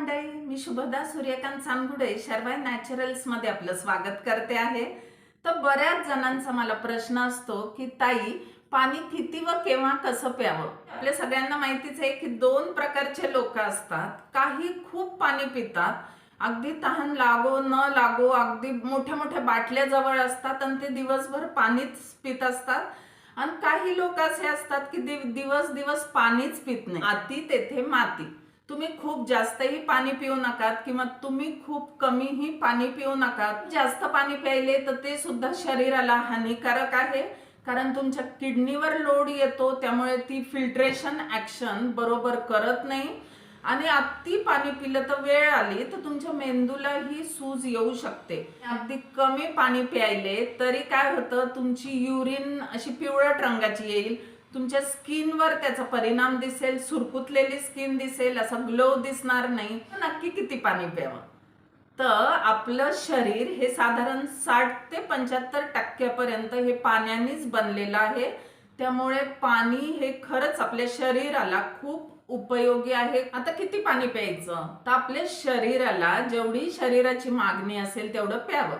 मंडळी, मी शुभदा सूर्यकांत चांगुडे शर्वाय नॅचरल्स मध्ये आपलं स्वागत करते आहे. तर बऱ्याच जणांचा मला प्रश्न असतो की ताई, पाणी किती व केव्हा कसं प्यावं. आपल्या सगळ्यांना माहितीच आहे की दोन प्रकारचे लोक असतात. काही खूप पाणी पितात, अगदी तहान लागो न लागो अगदी मोठ्या मोठ्या बाटल्या जवळ असतात आणि ते दिवसभर पाणीच पित असतात. आणि काही लोक असे असतात की दिवस दिवस पाणीच पित नाही. अति तेथे माती. तुम्ही खूप जास्तही पाणी पिऊ नका किंवा तुम्ही खूप कमीही पाणी पिऊ नका. जास्त पाणी प्यायले तर ते सुद्धा शरीराला हानिकारक आहे, कारण तुमच्या किडनीवर लोड येतो, त्यामुळे ती फिल्ट्रेशन ऍक्शन बरोबर करत नाही. आणि अति पाणी पिलं तर वेळ आली तर तुमच्या मेंदूलाही सूज येऊ शकते. अगदी कमी पाणी प्यायले तरी काय होतं, तुमची युरिन अशी पिवळट रंगाची येईल, तुमच्या स्किनवर त्याचा परिणाम दिसेल, सुरकुतलेली स्किन दिसेल, असा ग्लो दिसणार नाही. नक्की किती पाणी प्यावं. तर आपलं शरीर हे साधारण 60 ते 75% हे पाण्यानेच बनलेलं आहे. त्यामुळे पाणी हे खरंच आपल्या शरीराला खूप उपयोगी आहे. आता किती पाणी प्यायचं, तर आपल्या शरीराला जेवढी शरीराची मागणी असेल तेवढं प्यावं.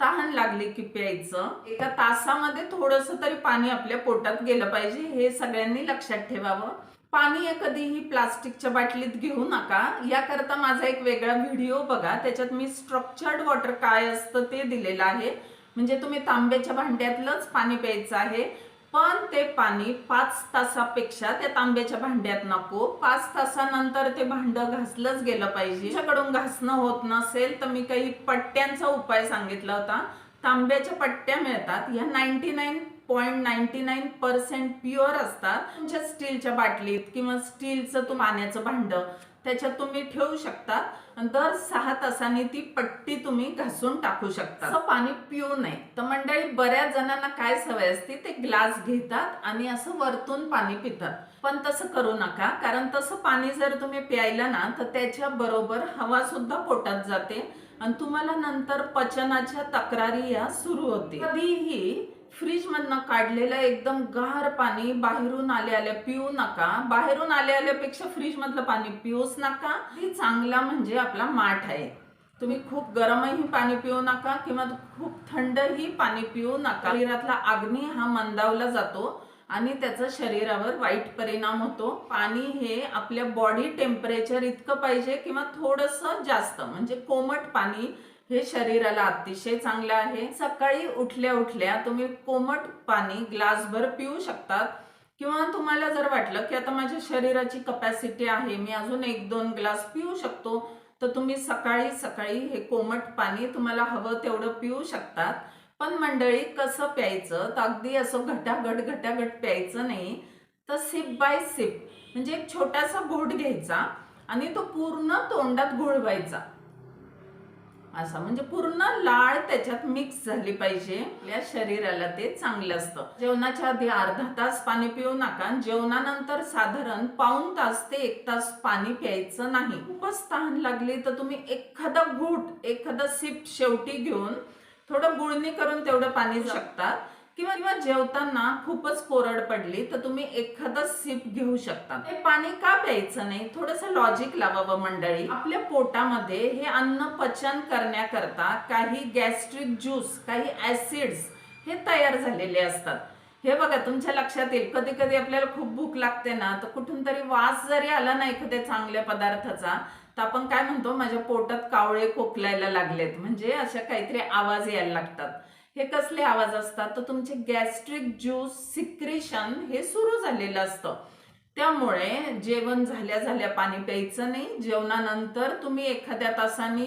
तहान लागली की प्यायचं. एका तासामध्ये थोडंसं तरी पाणी आपल्या पोटात गेलं पाहिजे, हे सगळ्यांनी लक्षात ठेवावं. पाणी कधीही प्लास्टिकच्या बाटलीत घेऊ नका. याकरता माझा एक वेगळा व्हिडिओ बघा, त्याच्यात मी स्ट्रक्चर्ड वॉटर काय असतं ते दिलेलं आहे. म्हणजे तुम्ही तांब्याच्या भांड्यातलंच पाणी प्यायचं आहे, पण ते पाणी 5 तासापेक्षा त्या तांब्याच्या भांड्यात नको. 5 तासानंतर ते भांडं घासलंच गेलं पाहिजे. तुमच्याकडून घासणं होत नसेल तर मी काही पट्ट्यांचा उपाय सांगितला होता. तांब्याच्या पट्ट्या मिळतात, या 99.99% प्युअर असतात. तुमच्या स्टीलच्या बाटलीत किंवा स्टीलचं पाण्याचं भांडं त्याच्यात तुम्ही ठेवू शकता. दर 6 तासांनी ती पट्टी तुम्ही घासून टाकू शकता. असं पाणी पिऊ नये. तर मंडळी, बऱ्याच जणांना काय सवय असते, ते ग्लास घेतात आणि असं वरतून पाणी पितात. पण तसं करू नका, कारण तसं पाणी जर तुम्ही प्यायलं ना तर त्याच्या बरोबर हवा सुद्धा पोटात जाते आणि तुम्हाला नंतर पचनाच्या तक्रारी या सुरू होते. कधीही फ्रीज मधनं काढलेलं एकदम गार पाणी बाहेरून आल्या पिऊ नका. बाहेरून आल्यापेक्षा फ्रीज मधलं पाणी पिऊच नका. हे चांगला म्हणजे आपला माठ आहे. तुम्ही खूप गरमही पाणी पिऊ नका किंवा खूप थंडही पाणी पिऊ नका. शरीरातला अग्नी हा मंदावला जातो आणि त्याचा शरीरावर वाईट परिणाम होतो. पाणी हे आपल्या बॉडी टेम्परेचर इतकं पाहिजे किंवा थोडंसं जास्त, म्हणजे कोमट पाणी हे शरीराला अतिशय चांगलं आहे. सकाळी उठल्या उठल्या तुम्ही कोमट पाणी ग्लासभर पिऊ शकतात. किंवा तुम्हाला जर वाटलं की आता माझ्या शरीराची कपॅसिटी आहे, मी अजून 1-2 ग्लास पिऊ शकतो, तर तुम्ही सकाळी सकाळी हे कोमट पाणी तुम्हाला हवं तेवढं पिऊ शकतात. पण मंडळी, कसं प्यायचं, तर अगदी असं घटाघट प्यायचं नाही, तर सिप बाय सिप, म्हणजे एक छोटासा घोट घ्यायचा आणि तो पूर्ण तोंडात घोळवायचा. असं म्हणजे पूर्ण लाळ त्याच्यात मिक्स झाली पाहिजे. आपल्या शरीराला ते चांगलं असतं. जेवणाच्या आधी अर्धा तास पाणी पिऊ नका. जेवणानंतर साधारण पाऊण तास ते 1 तास पाणी प्यायचं नाही. खूपच तहान लागली तर तुम्ही एखादा घूट, एखादा सिप शेवटी घेऊन थोडं गुळणी करून तेवढं पाणी शकतात. किंवा जेवताना खूपच कोरड पडली तर तुम्ही एखादा सिप घेऊ शकता. हे पाणी का प्यायचं नाही, थोडंसं लॉजिक लावावं मंडळी. आपल्या पोटामध्ये हे अन्न पचन करण्याकरता काही गॅस्ट्रिक ज्यूस, काही ऍसिड्स हे तयार झालेले असतात. हे बघा, तुमच्या लक्षात येईल, कधी कधी आपल्याला खूप भूक लागते ना, तर कुठून तरी वास जरी आला ना एखाद्या चांगल्या पदार्थाचा, तर आपण काय म्हणतो, माझ्या पोटात कावळे खोकलायला लागलेत, म्हणजे अशा काहीतरी आवाज यायला लागतात. हे कसले आवाज असतात, तर तुमचे गॅस्ट्रिक ज्यूस सिक्रेशन हे सुरू झालेलं असतं. त्यामुळे जेवण झाल्या पाणी प्यायचं नाही. जेवणानंतर तुम्ही एखाद्या तासाने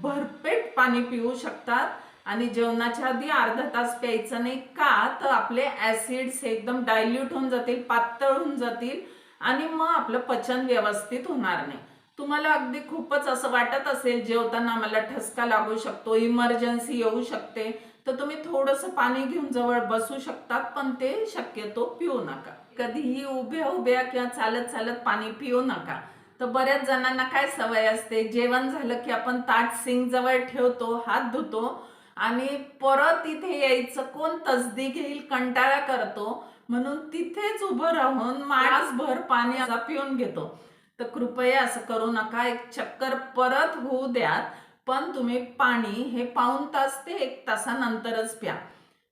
भरपेट पाणी पिऊ शकतात आणि जेवणाच्या आधी अर्धा तास प्यायचं नाही. का, तर आपले ऍसिड्स एकदम डायल्यूट होऊन जातील, पातळ होऊन जातील आणि मग आपलं पचन व्यवस्थित होणार नाही. तुम्हाला अगदी खूपच असं वाटत असेल जेवताना मला ठसका लागू शकतो, इमर्जन्सी येऊ शकते, तर तुम्ही थोडंसं पाणी घेऊन जवळ बसू शकतात, पण ते शक्यतो पिऊ नका. कधीही उभ्या किंवा चालत पाणी पिऊ नका. तर बऱ्याच जणांना काय सवय असते, जेवण झालं की आपण ताट सिंक जवळ ठेवतो, हात धुतो आणि परत इथे यायचं, कोण तसदी घेईल, कंटाळा करतो, म्हणून तिथेच उभं राहून मासभर पाणी पिऊन घेतो. तर कृपया असं करू नका. एक चक्कर परत होऊ द्यात, पण तुम्ही पाणी हे पाऊण तास ते 1 तासानंतरच प्या.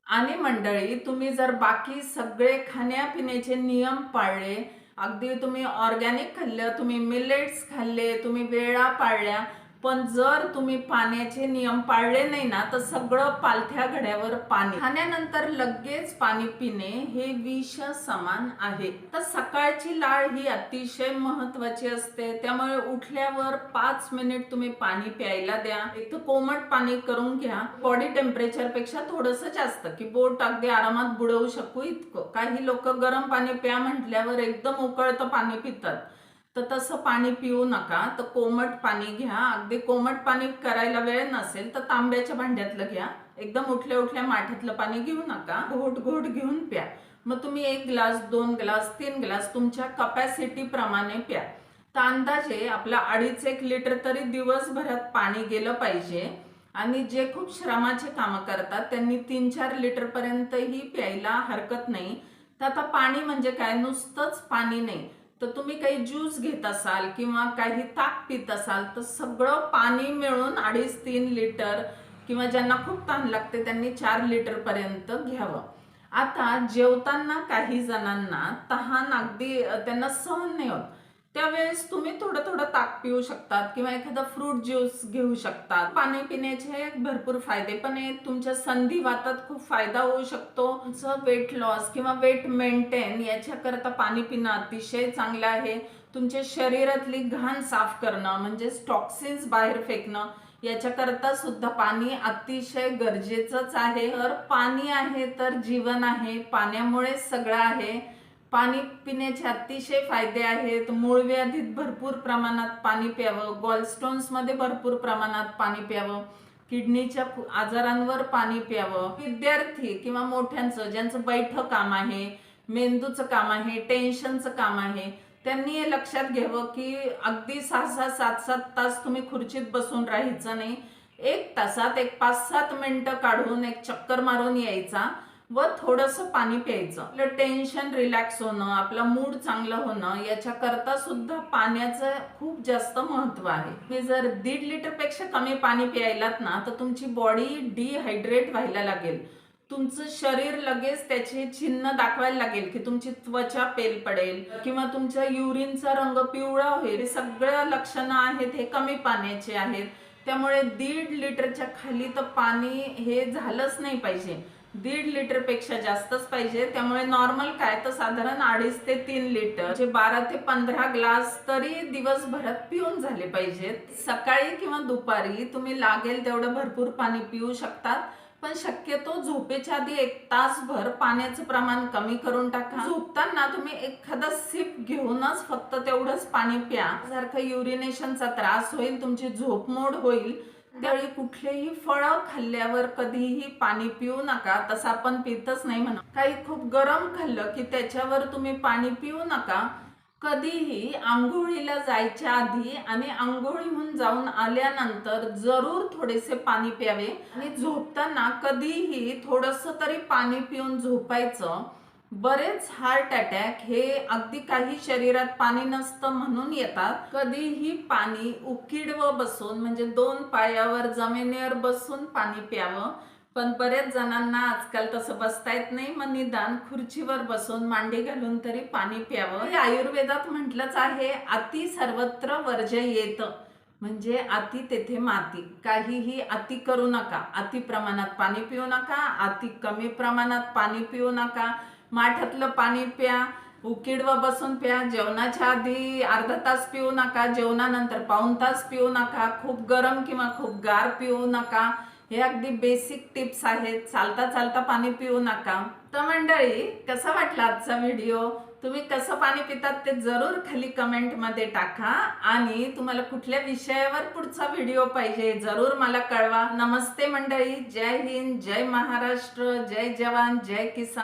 आणि मंडळी, तुम्ही जर बाकी सगळे खाण्यापिण्याचे नियम पाळले, अगदी तुम्ही ऑर्गॅनिक खाल्लं, तुम्ही मिलेट्स खाल्ले, तुम्ही वेळा पाळल्या, पण जर तुम्ही पाण्याचे नियम पाळले नाही ना, तर सगळं पालथ्या घड्यावर पाणी. खाण्यानंतर लगेच पाणी पिणे हे विष समान आहे. तर सकाळची लाळ ही अतिशय महत्वाची असते, त्यामुळे उठल्यावर 5 मिनिट तुम्ही पाणी प्यायला द्या. एक तर कोमट पाणी करून घ्या, बॉडी टेम्परेचर पेक्षा थोडंसं जास्त, की बोट अगदी आरामात बुडवू शकू इतकं. काही लोक गरम पाणी प्या म्हटल्यावर एकदम उकळतं पाणी पितात, तर तसं पाणी पिऊ नका. तर कोमट पाणी घ्या. अगदी कोमट पाणी करायला वेळ नसेल तर तांब्याच्या भांड्यातलं घ्या. एकदम उठल्या उठल्या माठातलं पाणी घेऊ नका, घोट घोट घेऊन प्या. मग तुम्ही 1 ग्लास, 2 ग्लास, 3 ग्लास तुमच्या कपॅसिटी प्रमाणे प्या. तर अंदाजे आपला 2.5-1 लिटर तरी दिवसभरात पाणी गेलं पाहिजे. आणि जे खूप श्रमाचे कामं करतात त्यांनी 3-4 लिटर पर्यंतही प्यायला हरकत नाही. तर आता पाणी म्हणजे काय, नुसतंच पाणी नाही, तर तुम्ही काही ज्यूस घेत असाल किंवा काही ताक पित असाल तर सगळं पाणी मिळून 2.5-3 लिटर, किंवा ज्यांना खूप तहान लागते त्यांनी 4 लिटर पर्यंत घ्यावं. आता जेवताना काही जणांना तहान अगदी त्यांना सहन नाही होत, त्यावेळेस तुम्ही थोडं थोडं ताक पिऊ शकतात किंवा एखादा फ्रूट ज्यूस घेऊ शकतात. पाणी पिण्याचे भरपूर फायदे पण आहेत. तुमच्या संधिवातात खूप फायदा होऊ शकतो. तुमचं वेट लॉस किंवा वेट मेंटेन याच्याकरता पाणी पिणं अतिशय चांगलं आहे. तुमच्या शरीरातली घाण साफ करणं म्हणजे टॉक्सिन्स बाहेर फेकणं, याच्याकरता सुद्धा पाणी अतिशय गरजेचंच आहे. तर पाणी आहे तर जीवन आहे, पाण्यामुळे सगळं आहे. पाणी पिण्याचे अतिशय फायदे आहेत. मूळव्याधीत भरपूर प्रमाणात पाणी प्यावं, गॉलस्टोन्स मध्ये भरपूर प्रमाणात पाणी प्यावं, किडनीच्या आजारांवर पाणी प्यावं. विद्यार्थी किंवा मोठ्यांचं ज्यांचं बैठं काम आहे, मेंदूचं काम आहे, टेन्शनचं काम आहे, त्यांनी हे लक्षात घ्यावं की अगदी 6-6, 7-7 तास तुम्ही खुर्चीत बसून राहायचं नाही. 1 तासात एक 5-7 मिनिटं काढून एक चक्कर मारून यायचा व थोडंसं पाणी प्यायचं. आपलं टेन्शन रिलॅक्स होणं, आपला मूड चांगलं होणं याच्याकरता सुद्धा पाण्याचं खूप जास्त महत्व आहे. तुम्ही जर 1.5 लिटर पेक्षा कमी पाणी प्यायलात ना, तर तुमची बॉडी डिहायड्रेट व्हायला लागेल. तुमचं शरीर लगेच त्याचे चिन्ह दाखवायला लागेल, की तुमची त्वचा पेल पडेल किंवा तुमच्या युरिनचा रंग पिवळा होईल. हे सगळं लक्षणं आहेत, हे कमी पाण्याचे आहेत. त्यामुळे 1.5 लिटरच्या खाली तर पाणी हे झालंच नाही पाहिजे. 1.5 लिटर पेक्षा जास्तच पाहिजे. त्यामुळे नॉर्मल काय तर साधारण 2.5 ते 3 लिटर, जे 12 ते 15 ग्लास तरी दिवसभरात पिऊन झाले पाहिजेत. सकाळी किंवा दुपारी तुम्ही लागेल तेवढं भरपूर पाणी पिऊ शकतात, पण शक्यतो झोपेच्या आधी 1 तासभर पाण्याचं प्रमाण कमी करून टाका. झोपताना तुम्ही एखादा सिप घेऊनच फक्त तेवढंच पाणी प्या. सारखं युरिनेशनचा त्रास होईल, तुमची झोप मोड होईल. त्यावेळी कुठलेही फळं खाल्ल्यावर कधीही पाणी पिऊ नका. तसं आपण पितच नाही म्हणा. काही खूप गरम खाल्लं की त्याच्यावर तुम्ही पाणी पिऊ नका. कधीही आंघोळीला जायच्या आधी आणि आंघोळीहून जाऊन आल्यानंतर जरूर थोडेसे पाणी प्यावे. आणि झोपताना कधीही थोडंसं तरी पाणी पिऊन झोपायचं. बरेच हार्ट अटॅक हे अगदी काही शरीरात पाणी नसतं म्हणून येतात. कधीही पाणी उकिडवं बसून, म्हणजे 2 पायावर जमिनीवर बसून पाणी प्यावं. पण बरेच जणांना आजकाल तसं बसता येत नाही, मग निदान खुर्चीवर बसून मांडी घालून तरी पाणी प्यावं. आयुर्वेदात म्हटलंच आहे, अति सर्वत्र वर्जयेत, म्हणजे अति तेथे माती. काहीही अति करू नका. अति प्रमाणात पाणी पिऊ नका, अति कमी प्रमाणात पाणी पिऊ नका. माठातलं पाणी प्या, उकिडवं बसून प्या. जेवणाच्या आधी अर्धा तास पिऊ नका, जेवणानंतर पाऊण तास पिऊ नका. खूप गरम किंवा खूप गार पिऊ नका. हे अगदी बेसिक टिप्स आहेत. चालता चालता पाणी पिऊ नका. तर मंडळी, कसा वाटला आजचा व्हिडिओ? तुम्ही कसं पाणी पितात ते जरूर खाली कमेंट मध्ये टाका. आणि तुम्हाला कुठल्या विषयावर पुढचा व्हिडिओ पाहिजे जरूर मला कळवा. नमस्ते मंडळी. जय हिंद, जय महाराष्ट्र, जय जवान, जय किसान.